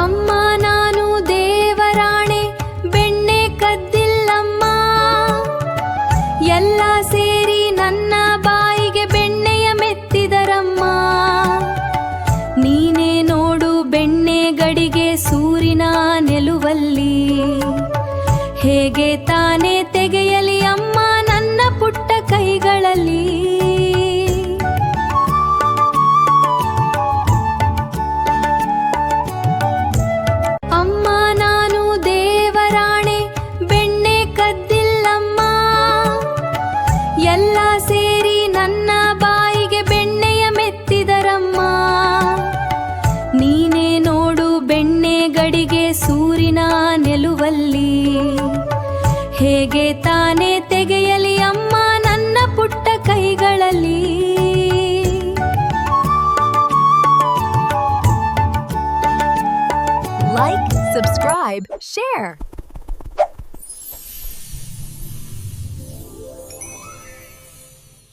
ಅಮ್ಮ ನಾನು ದೇವರಾಣೆ ಬೆಣ್ಣೆ ಕದ್ದಿಲ್ಲಮ್ಮ, ಎಲ್ಲ ಸೇರಿ ನನ್ನ ಬಾಯಿಗೆ ಬೆಣ್ಣೆಯ ಮೆತ್ತಿದರಮ್ಮ. ನೀನೇ ನೋಡು ಬೆಣ್ಣೆ ಗಡಿಗೆ ಸೂರಿನ ನೆಲುವಲ್ಲಿ, ಹೇಗೆ ತಾನೇ ತೆಗೆಯಲಿ ಅಮ್ಮ ನನ್ನ ಪುಟ್ಟ ಕೈಗಳಲ್ಲಿ. ಅಮ್ಮ ನಾನು ದೇವರಾಣೆ ಬೆಣ್ಣೆ ಕದ್ದಿಲ್ಲಮ್ಮ, ಎಲ್ಲ ಸೇರಿ ನನ್ನ ಬಾಯಿಗೆ ಬೆಣ್ಣೆಯ ಮೆತ್ತಿದರಮ್ಮ. ನೀನೇ ನೋಡು ಬೆಣ್ಣೆ ಗಡಿಗೆ ಸೂರಿನ ನೆಲುವಲ್ಲಿ, ಹೇಗೆ ತಾನೇ ತೆಗೆಯಲಿ ಅಮ್ಮ ನನ್ನ ಪುಟ್ಟ ಕೈಗಳಲ್ಲಿ. Like, subscribe, share.